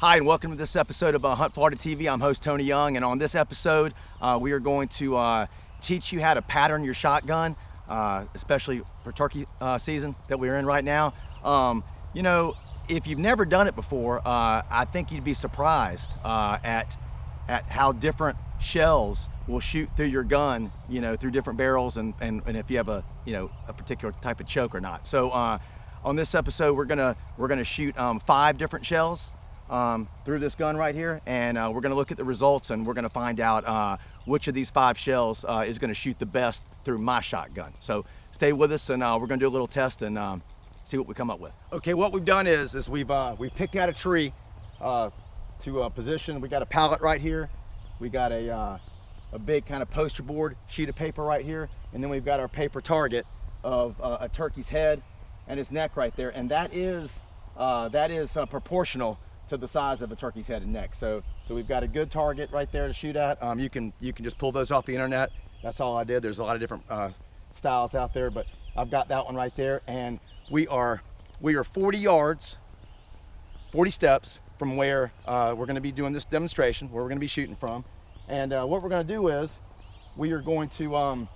Hi, and welcome to this episode of HuntFlorida TV. I'm host Tony Young, and on this episode, we are going to teach you how to pattern your shotgun, especially for turkey season that we're in right now. You know, if you've never done it before, I think you'd be surprised at how different shells will shoot through your gun, you know, through different barrels, and if you have a particular type of choke or not. So on this episode, we're gonna shoot 5 different shells through this gun right here, and we're going to look at the results, and we're going to find out which of these 5 shells is going to shoot the best through my shotgun. So stay with us, and we're going to do a little test and see what we come up with. Okay, what we've done is we've picked out a tree to position. We got a pallet right here. We got a big kind of poster board sheet of paper right here, and then we've got our paper target of a turkey's head and its neck right there, and that is proportional to the size of a turkey's head and neck. So we've got a good target right there to shoot at. You can just pull those off the internet. That's all I did. There's a lot of different styles out there, but I've got that one right there. And we are 40 yards, 40 steps from where we're going to be doing this demonstration, where we're going to be shooting from. And what we're going to do is we are going to,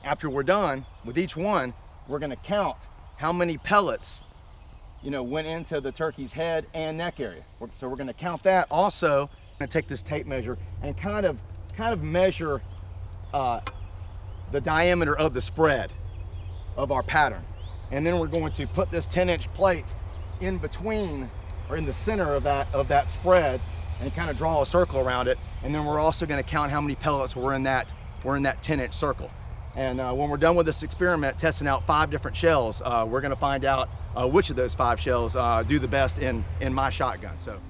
after we're done with each one, we're going to count how many pellets went into the turkey's head and neck area. So we're going to count that. Also, I'm going to take this tape measure and kind of measure the diameter of the spread of our pattern. And then we're going to put this 10-inch plate in between, or in the center of that spread, and kind of draw a circle around it. And then we're also going to count how many pellets were in that 10-inch circle. And when we're done with this experiment, testing out 5 different shells, we're going to find out which of those 5 shells do the best in my shotgun. So,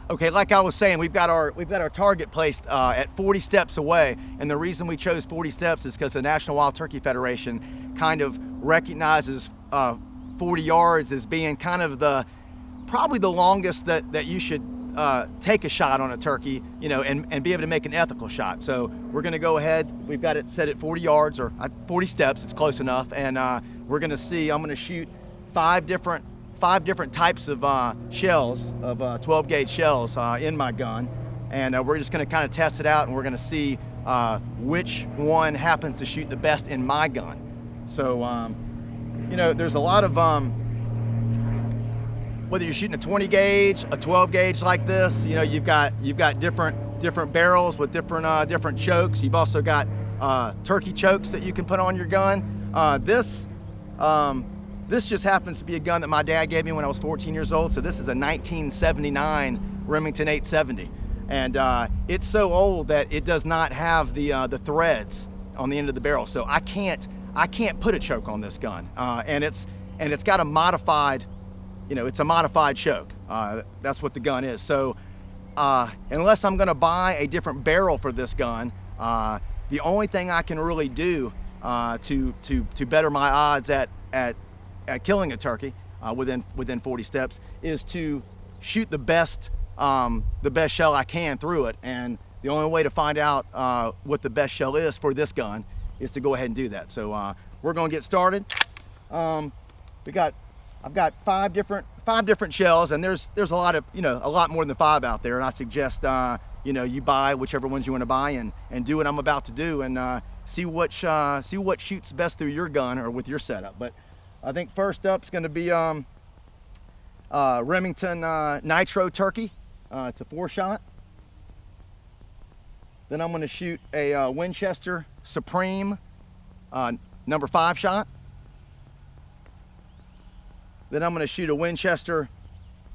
okay, like I was saying, we've got our target placed at 40 steps away, and the reason we chose 40 steps is because the National Wild Turkey Federation kind of recognizes 40 yards as being kind of probably the longest that you should take a shot on a turkey, and be able to make an ethical shot. So we're going to go ahead. We've got it set at 40 yards, or 40 steps. It's close enough, and we're going to see. I'm going to shoot 5 different types of shells, of 12 gauge shells in my gun, and we're just going to kind of test it out, and we're going to see which one happens to shoot the best in my gun. So there's a lot of whether you're shooting a 20 gauge, a 12 gauge like this, you've got different barrels with different chokes. You've also got turkey chokes that you can put on your gun. This just happens to be a gun that my dad gave me when I was 14 years old. So this is a 1979 Remington 870, and it's so old that it does not have the threads on the end of the barrel. So I can't put a choke on this gun, and it's got a modified. It's a modified choke. That's what the gun is. So unless I'm gonna buy a different barrel for this gun, the only thing I can really do to better my odds at killing a turkey within 40 steps is to shoot the best shell I can through it. And the only way to find out what the best shell is for this gun is to go ahead and do that. So we're gonna get started. I've got 5 different shells, and there's a lot of a lot more than 5 out there, and I suggest you buy whichever ones you want to buy and do what I'm about to do, and see what shoots best through your gun or with your setup. But I think first up is going to be Remington Nitro Turkey. It's a 4-shot. Then I'm going to shoot a Winchester Supreme number 5 shot. Then I'm going to shoot a Winchester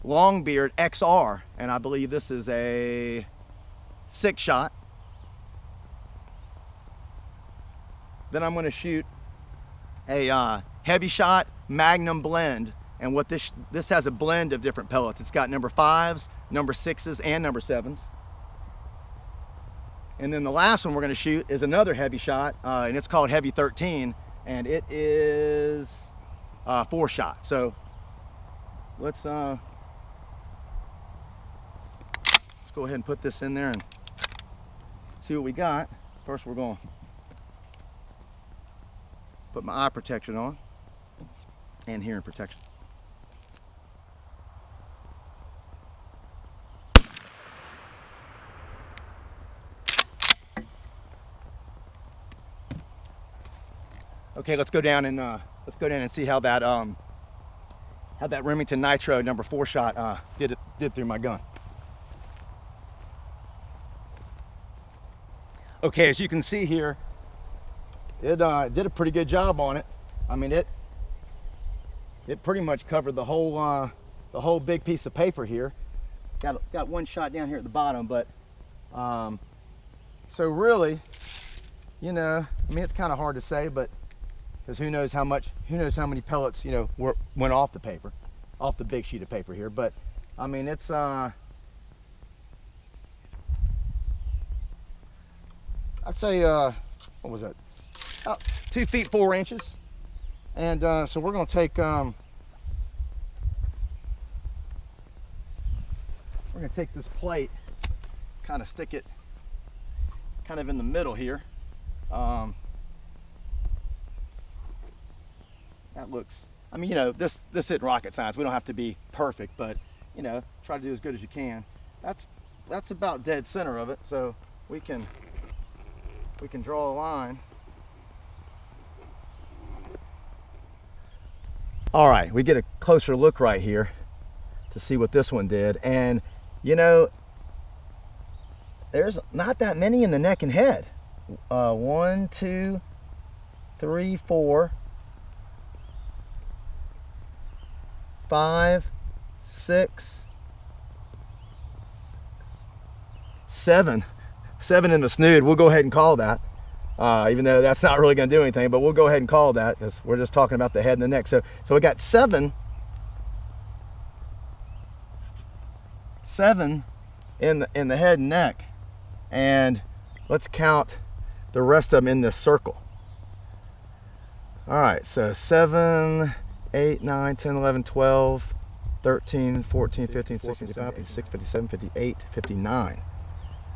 Longbeard XR, and I believe this is a 6-shot. Then I'm going to shoot a heavy shot Magnum blend, and what this has a blend of different pellets. It's got number 5s, number 6s, and number 7s. And then the last one we're going to shoot is another heavy shot, and it's called Heavy 13, and it is 4-shot. So let's go ahead and put this in there and see what we got. First, we're going to put my eye protection on and hearing protection. Okay, let's go down and see how that Remington Nitro number 4 shot did through my gun. Okay, as you can see here, it did a pretty good job on it. I mean, it pretty much covered the whole big piece of paper here. Got one shot down here at the bottom, but so really, you know, I mean, it's kind of hard to say, but because who knows how many pellets, you know, went off the paper, off the big sheet of paper here. But I mean, it's I'd say what was that? About 2 feet 4 inches. And so we're going to take this plate, kind of stick it kind of in the middle here. That looks, I mean, you know, this isn't rocket science. We don't have to be perfect, but you know, try to do as good as you can. That's about dead center of it, so we can draw a line. All right, we get a closer look right here to see what this one did, and you know, there's not that many in the neck and head. 1, 2, 3, 4, 5, 6, 7 in the snood. We'll go ahead and call that, even though that's not really going to do anything, but we'll go ahead and call that because we're just talking about the head and the neck. So we got 7 in the head and neck, and let's count the rest of them in this circle. All right, so 7, 8, 9, 10, 11, 12, 13, 14, 15, 16, 55, 56, 57, 58, 59.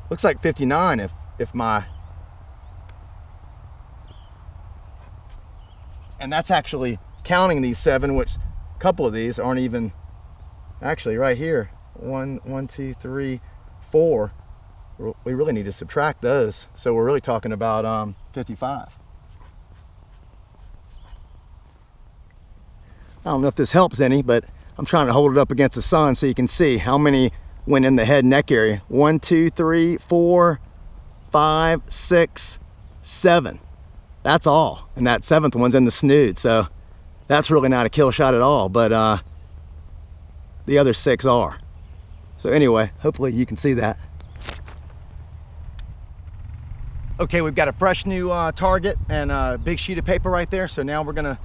Looks like 59 if my, and that's actually counting these 7, which a couple of these aren't even, actually right here, 1, 2, 3, 4. We really need to subtract those. So we're really talking about 55. I don't know if this helps any, but I'm trying to hold it up against the sun so you can see how many went in the head and neck area. 1, 2, 3, 4, 5, 6, 7. That's all. And that 7th one's in the snood. So that's really not a kill shot at all, but the other 6 are. So anyway, hopefully you can see that. Okay, we've got a fresh new target and a big sheet of paper right there. So now we're gonna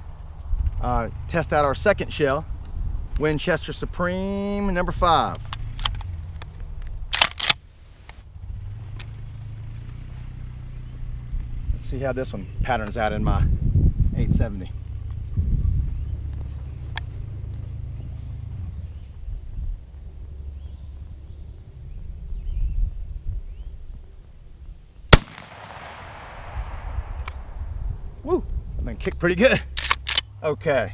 test out our second shell, Winchester Supreme number 5. Let's see how this one patterns out in my 870. Woo, that thing kicked pretty good. Okay,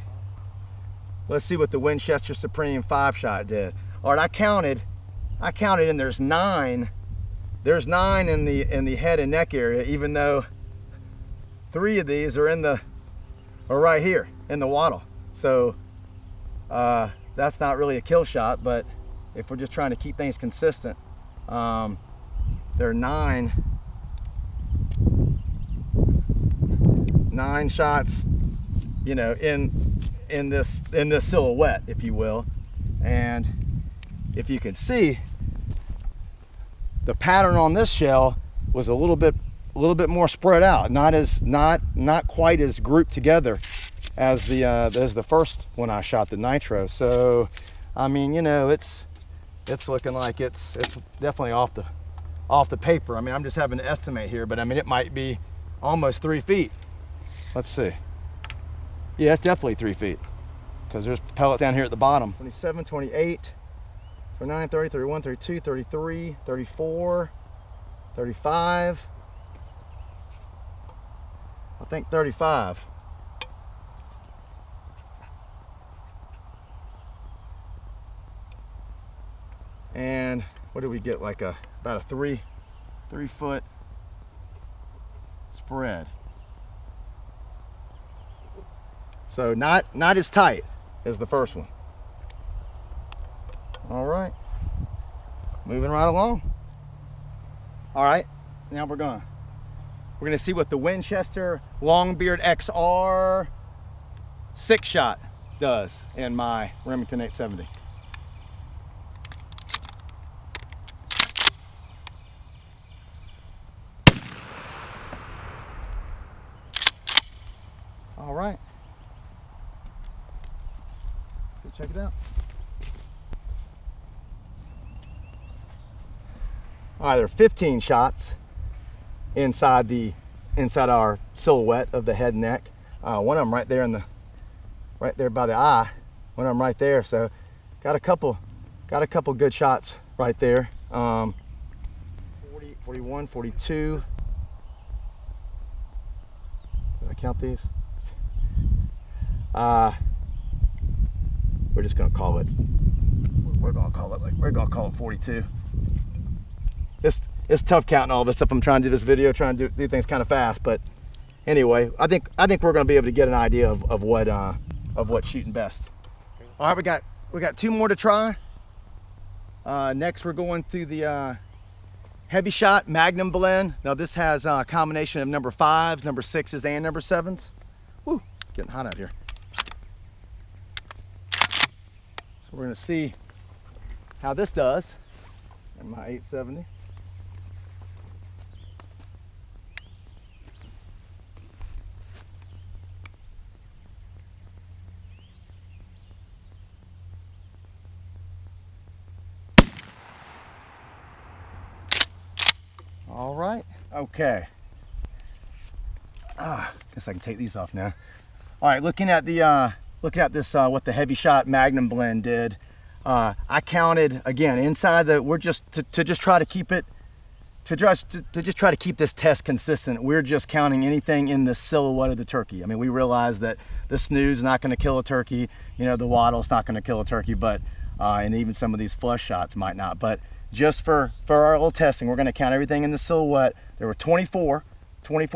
let's see what the Winchester Supreme 5 shot did. All right, I counted, and there's 9. There's 9 in the head and neck area, even though 3 of these are right here in the wattle. So that's not really a kill shot, but if we're just trying to keep things consistent, there are 9 shots, you know, in this silhouette, if you will. And if you can see, the pattern on this shell was a little bit more spread out, not quite as grouped together as the first one I shot, the Nitro. So I mean, you know, it's looking like it's definitely off the paper. I mean, I'm just having to estimate here, but I mean, it might be almost 3 feet. Let's see. Yeah, it's definitely 3 feet because there's pellets down here at the bottom. 27, 28, 29, 30, 31, 32, 33, 34, 35. I think 35. And what do we get? Like about a 3 foot spread. So not as tight as the first one. All right, moving right along. All right, now we're gonna see what the Winchester Longbeard XR 6-shot does in my Remington 870. All right, go check it out. All right, there are 15 shots inside our silhouette of the head and neck. One of them right there by the eye. One of them right there. So got a couple good shots right there. 40, 41, 42. Did I count these? We're just gonna call it. We're gonna call it 42. It's tough counting all this stuff. I'm trying to do this video, trying to do things kind of fast, but anyway, I think we're going to be able to get an idea of what's shooting best. All right, we got 2 more to try. Next, we're going through the Heavy Shot Magnum blend. Now this has a combination of number 5s, number 6s, and number 7s. Woo, it's getting hot out here. So we're going to see how this does in my 870. All right, okay. Guess I can take these off now. All right, looking at this, what the Heavy Shot Magnum blend did. I counted again inside the. We're just to just try to keep it, to just try to keep this test consistent. We're just counting anything in the silhouette of the turkey. I mean, we realize that the snood's not going to kill a turkey. You know, the wattle's not going to kill a turkey, but and even some of these flush shots might not. But just for our little testing, we're going to count everything in the silhouette. There were 24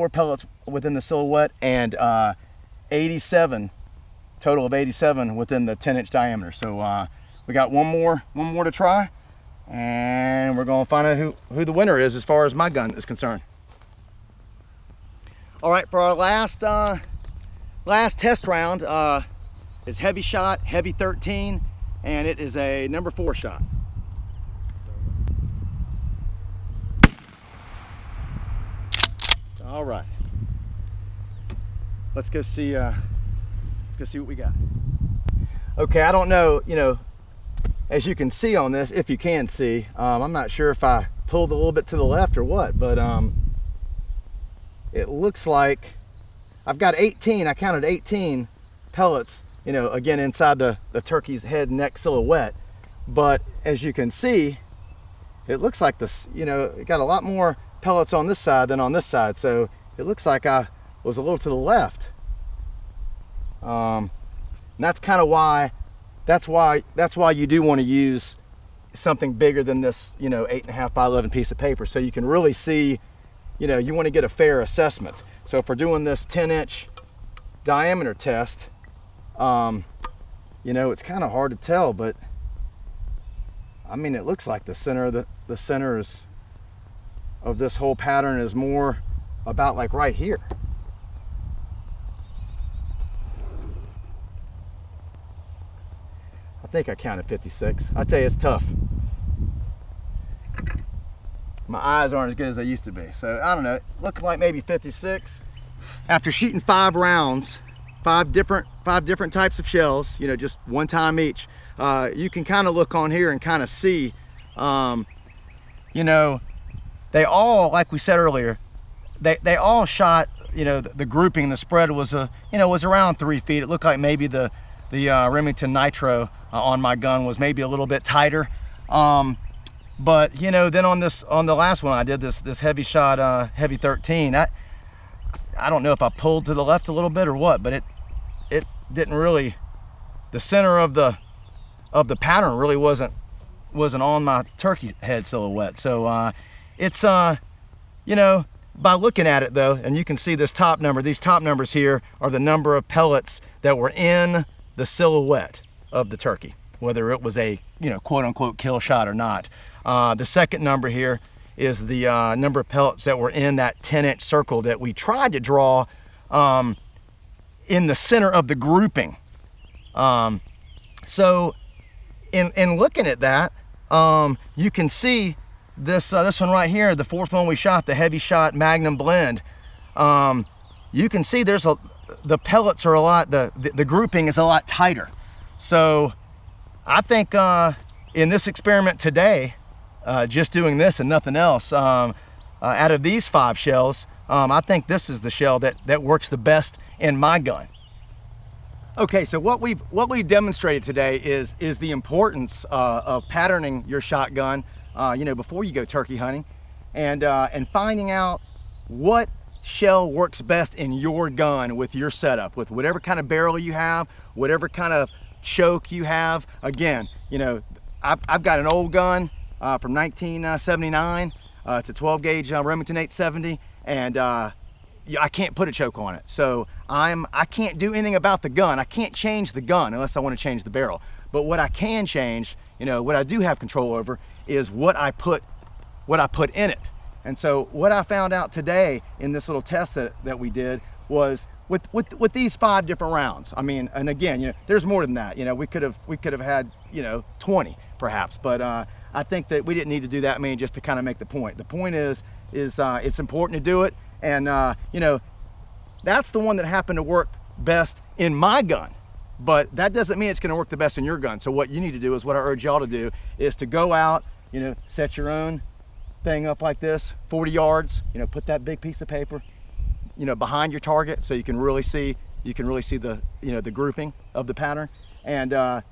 pellets within the silhouette, and 87 total of 87 within the 10-inch diameter. So we got one more to try, and we're going to find out who the winner is as far as my gun is concerned. All right, for our last test round is Heavy Shot Heavy 13, and it is a number 4 shot. All right, let's go see what we got. Okay, I don't know, you know, as you can see on this, if you can see, I'm not sure if I pulled a little bit to the left or what, but it looks like I've got 18, I counted 18 pellets, you know, again inside the turkey's head and neck silhouette. But as you can see, it looks like this, you know, it got a lot more pellets on this side than on this side, so it looks like I was a little to the left. And that's kind of why, that's why you do want to use something bigger than this, you know, 8.5 by 11 piece of paper, so you can really see, you know, you want to get a fair assessment. So if we're doing this 10-inch diameter test, you know, it's kind of hard to tell, but I mean, it looks like the center of the centers of this whole pattern is more about like right here. I think I counted 56. I tell you, it's tough. My eyes aren't as good as they used to be. So I don't know, it looked like maybe 56. After shooting 5 rounds, five different types of shells, you know, just one time each, you can kind of look on here and kind of see, you know, they all, like we said earlier, they all shot, you know, the grouping, the spread was was around 3 feet. It looked like maybe the Remington Nitro on my gun was maybe a little bit tighter. But you know, then on the last one I did this Heavy Shot Heavy 13, I don't know if I pulled to the left a little bit or what, but it didn't really, the center of the pattern really wasn't on my turkey head silhouette. So it's you know, by looking at it though, and you can see this top number, these top numbers here are the number of pellets that were in the silhouette of the turkey, whether it was a, you know, quote unquote kill shot or not. The second number here is the number of pellets that were in that 10-inch circle that we tried to draw in the center of the grouping. So in looking at that, you can see this one right here, the fourth one we shot, the heavy shot Magnum blend. You can see there's the pellets are a lot, the grouping is a lot tighter. So I think in this experiment today, just doing this and nothing else, out of these 5 shells, I think this is the shell that works the best in my gun. Okay, so what we've demonstrated today is the importance of patterning your shotgun, you know, before you go turkey hunting, and finding out what shell works best in your gun with your setup, with whatever kind of barrel you have, whatever kind of choke you have. Again, you know, I've got an old gun from 1979. It's a 12 gauge Remington 870, and I can't put a choke on it. So I can't do anything about the gun. I can't change the gun unless I want to change the barrel. But what I can change, you know, what I do have control over is what I put in it. And so what I found out today in this little test that we did was with these 5 different rounds. I mean, and again, you know, there's more than that. You know, we could have had, you know, 20 perhaps, but I think that we didn't need to do that many just to kind of make the point. The point is it's important to do it, and you know, that's the one that happened to work best in my gun. But that doesn't mean it's going to work the best in your gun. So what you need to do is what I urge y'all to do is to go out, you know, set your own thing up like this, 40 yards, you know, put that big piece of paper, you know, behind your target so you can really see the, you know, the grouping of the pattern, and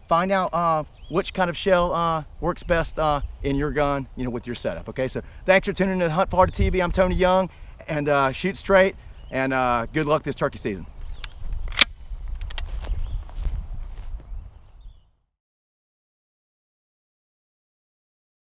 find out which kind of shell works best in your gun, you know, with your setup. Okay, so thanks for tuning in to HuntFlorida TV. I'm Tony Young, and shoot straight, and good luck this turkey season.